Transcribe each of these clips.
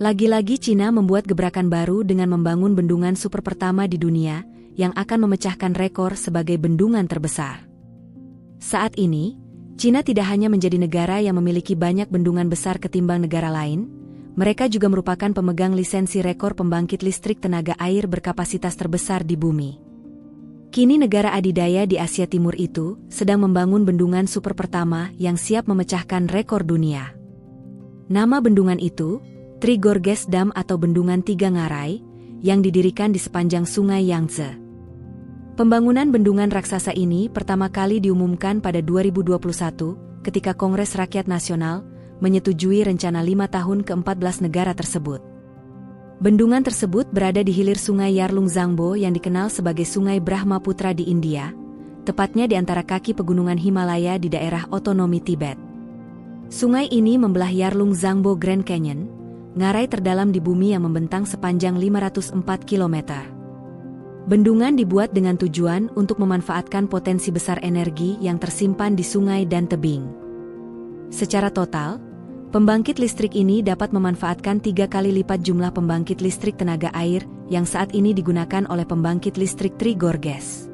Lagi-lagi Cina membuat gebrakan baru dengan membangun bendungan super pertama di dunia, yang akan memecahkan rekor sebagai bendungan terbesar. Saat ini, Cina tidak hanya menjadi negara yang memiliki banyak bendungan besar ketimbang negara lain, mereka juga merupakan pemegang lisensi rekor pembangkit listrik tenaga air berkapasitas terbesar di bumi. Kini negara adidaya di Asia Timur itu sedang membangun bendungan super pertama yang siap memecahkan rekor dunia. Nama bendungan itu, Three Gorges Dam atau Bendungan Tiga Ngarai, yang didirikan di sepanjang Sungai Yangtze. Pembangunan bendungan raksasa ini pertama kali diumumkan pada 2021 ketika Kongres Rakyat Nasional menyetujui rencana 5 tahun ke-14 negara tersebut. Bendungan tersebut berada di hilir Sungai Yarlung Zangbo yang dikenal sebagai Sungai Brahmaputra di India, tepatnya di antara kaki pegunungan Himalaya di daerah otonomi Tibet. Sungai ini membelah Yarlung Zangbo Grand Canyon, ngarai terdalam di bumi yang membentang sepanjang 504 km. Bendungan dibuat dengan tujuan untuk memanfaatkan potensi besar energi yang tersimpan di sungai dan tebing. Secara total, pembangkit listrik ini dapat memanfaatkan 3 kali lipat jumlah pembangkit listrik tenaga air yang saat ini digunakan oleh pembangkit listrik Three Gorges.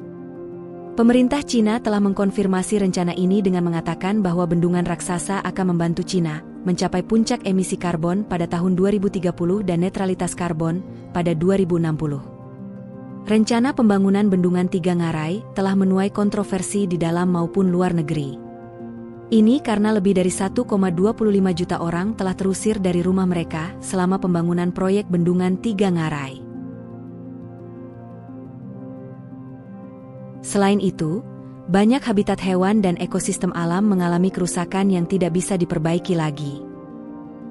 Pemerintah Cina telah mengkonfirmasi rencana ini dengan mengatakan bahwa bendungan raksasa akan membantu Cina mencapai puncak emisi karbon pada tahun 2030 dan netralitas karbon pada 2060. Rencana pembangunan Bendungan Tiga Ngarai telah menuai kontroversi di dalam maupun luar negeri. Ini karena lebih dari 1,25 juta orang telah terusir dari rumah mereka selama pembangunan proyek Bendungan Tiga Ngarai. Selain itu, banyak habitat hewan dan ekosistem alam mengalami kerusakan yang tidak bisa diperbaiki lagi.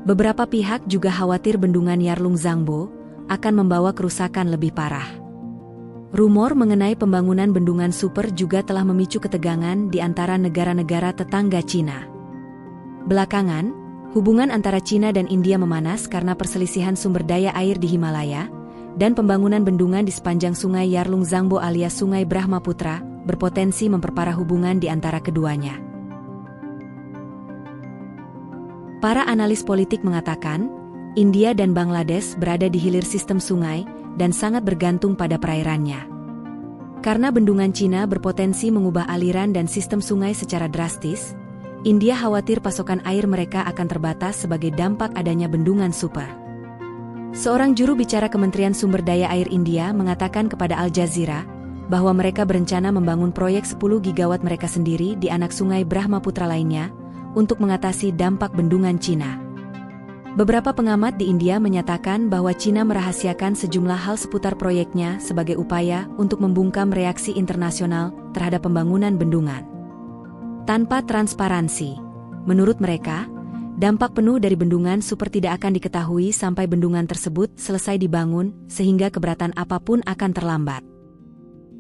Beberapa pihak juga khawatir Bendungan Yarlung Zangbo akan membawa kerusakan lebih parah. Rumor mengenai pembangunan bendungan super juga telah memicu ketegangan di antara negara-negara tetangga Cina. Belakangan, hubungan antara Cina dan India memanas karena perselisihan sumber daya air di Himalaya, dan pembangunan bendungan di sepanjang Sungai Yarlung Zangbo alias Sungai Brahmaputra berpotensi memperparah hubungan di antara keduanya. Para analis politik mengatakan, India dan Bangladesh berada di hilir sistem sungai dan sangat bergantung pada perairannya. Karena bendungan Cina berpotensi mengubah aliran dan sistem sungai secara drastis, India khawatir pasokan air mereka akan terbatas sebagai dampak adanya bendungan super. Seorang juru bicara Kementerian Sumber Daya Air India mengatakan kepada Al Jazeera bahwa mereka berencana membangun proyek 10 gigawatt mereka sendiri di anak sungai Brahmaputra lainnya untuk mengatasi dampak bendungan Cina. Beberapa pengamat di India menyatakan bahwa Cina merahasiakan sejumlah hal seputar proyeknya sebagai upaya untuk membungkam reaksi internasional terhadap pembangunan bendungan. Tanpa transparansi, menurut mereka, dampak penuh dari bendungan super tidak akan diketahui sampai bendungan tersebut selesai dibangun, sehingga keberatan apapun akan terlambat.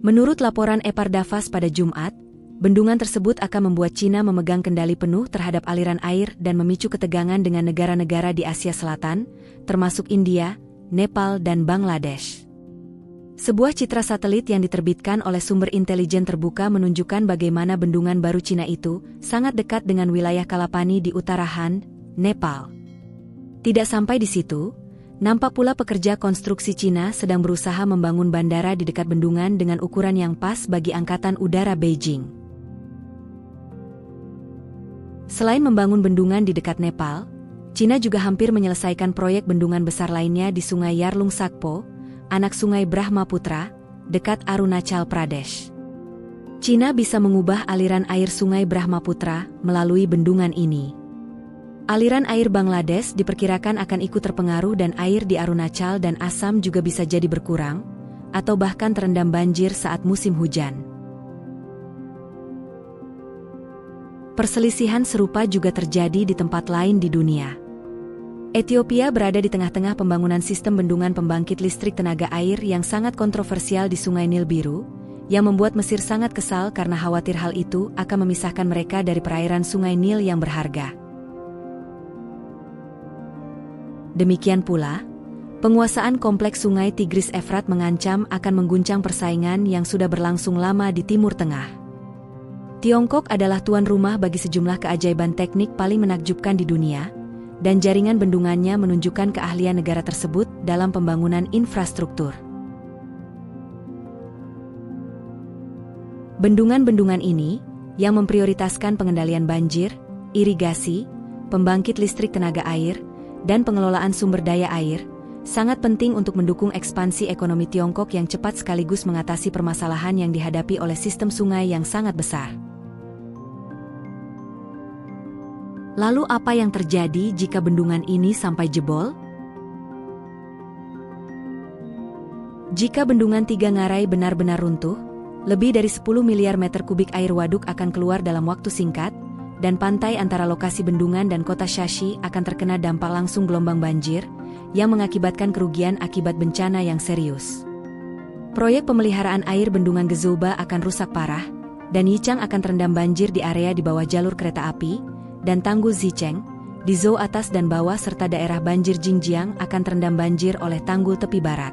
Menurut laporan Epardavas pada Jumat, bendungan tersebut akan membuat Cina memegang kendali penuh terhadap aliran air dan memicu ketegangan dengan negara-negara di Asia Selatan, termasuk India, Nepal dan Bangladesh. Sebuah citra satelit yang diterbitkan oleh sumber intelijen terbuka menunjukkan bagaimana bendungan baru Cina itu sangat dekat dengan wilayah Kalapani di utara Han, Nepal. Tidak sampai di situ, nampak pula pekerja konstruksi Cina sedang berusaha membangun bandara di dekat bendungan dengan ukuran yang pas bagi Angkatan Udara Beijing. Selain membangun bendungan di dekat Nepal, Cina juga hampir menyelesaikan proyek bendungan besar lainnya di Sungai Yarlung Sakpo, anak Sungai Brahmaputra, dekat Arunachal Pradesh. Cina bisa mengubah aliran air Sungai Brahmaputra melalui bendungan ini. Aliran air Bangladesh diperkirakan akan ikut terpengaruh dan air di Arunachal dan Assam juga bisa jadi berkurang, atau bahkan terendam banjir saat musim hujan. Perselisihan serupa juga terjadi di tempat lain di dunia. Ethiopia berada di tengah-tengah pembangunan sistem bendungan pembangkit listrik tenaga air yang sangat kontroversial di Sungai Nil Biru, yang membuat Mesir sangat kesal karena khawatir hal itu akan memisahkan mereka dari perairan Sungai Nil yang berharga. Demikian pula, penguasaan kompleks Sungai Tigris Efrat mengancam akan mengguncang persaingan yang sudah berlangsung lama di Timur Tengah. Tiongkok adalah tuan rumah bagi sejumlah keajaiban teknik paling menakjubkan di dunia, dan jaringan bendungannya menunjukkan keahlian negara tersebut dalam pembangunan infrastruktur. Bendungan-bendungan ini, yang memprioritaskan pengendalian banjir, irigasi, pembangkit listrik tenaga air, dan pengelolaan sumber daya air, sangat penting untuk mendukung ekspansi ekonomi Tiongkok yang cepat sekaligus mengatasi permasalahan yang dihadapi oleh sistem sungai yang sangat besar. Lalu apa yang terjadi jika bendungan ini sampai jebol? Jika bendungan Tiga Ngarai benar-benar runtuh, lebih dari 10 miliar meter kubik air waduk akan keluar dalam waktu singkat, dan pantai antara lokasi bendungan dan kota Shashi akan terkena dampak langsung gelombang banjir, yang mengakibatkan kerugian akibat bencana yang serius. Proyek pemeliharaan air bendungan Gezouba akan rusak parah, dan Yichang akan terendam banjir di area di bawah jalur kereta api, dan Tanggul Zicheng, di Zhou atas dan bawah serta daerah banjir Jingjiang akan terendam banjir oleh tanggul tepi barat.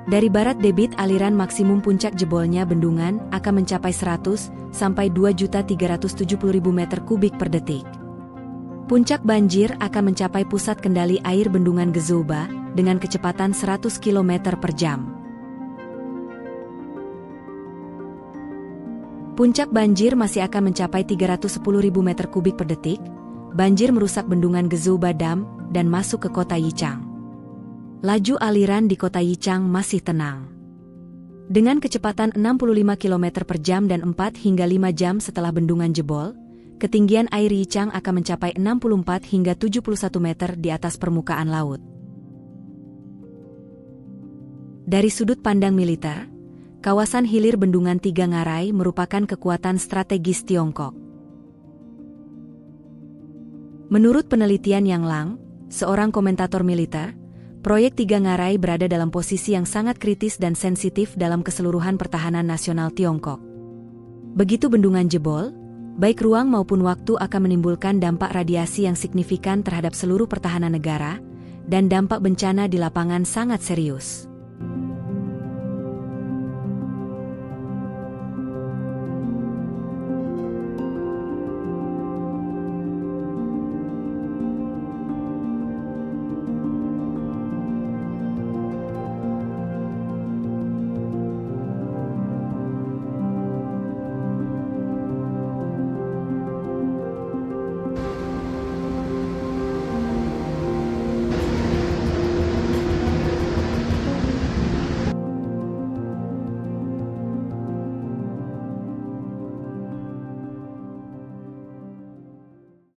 Dari barat debit aliran maksimum puncak jebolnya bendungan akan mencapai 100 sampai 2.370.000 meter kubik per detik. Puncak banjir akan mencapai pusat kendali air bendungan Gezouba dengan kecepatan 100 km per jam. Puncak banjir masih akan mencapai 310.000 meter kubik per detik. Banjir merusak bendungan Gezouba Dam dan masuk ke kota Yichang. Laju aliran di kota Yichang masih tenang. Dengan kecepatan 65 km per jam dan 4 hingga 5 jam setelah bendungan jebol, ketinggian air Yichang akan mencapai 64 hingga 71 meter di atas permukaan laut. Dari sudut pandang militer, kawasan hilir bendungan Tiga Ngarai merupakan kekuatan strategis Tiongkok. Menurut penelitian Yang Lang, seorang komentator militer, proyek Tiga Ngarai berada dalam posisi yang sangat kritis dan sensitif dalam keseluruhan pertahanan nasional Tiongkok. Begitu bendungan jebol, baik ruang maupun waktu akan menimbulkan dampak radiasi yang signifikan terhadap seluruh pertahanan negara, dan dampak bencana di lapangan sangat serius.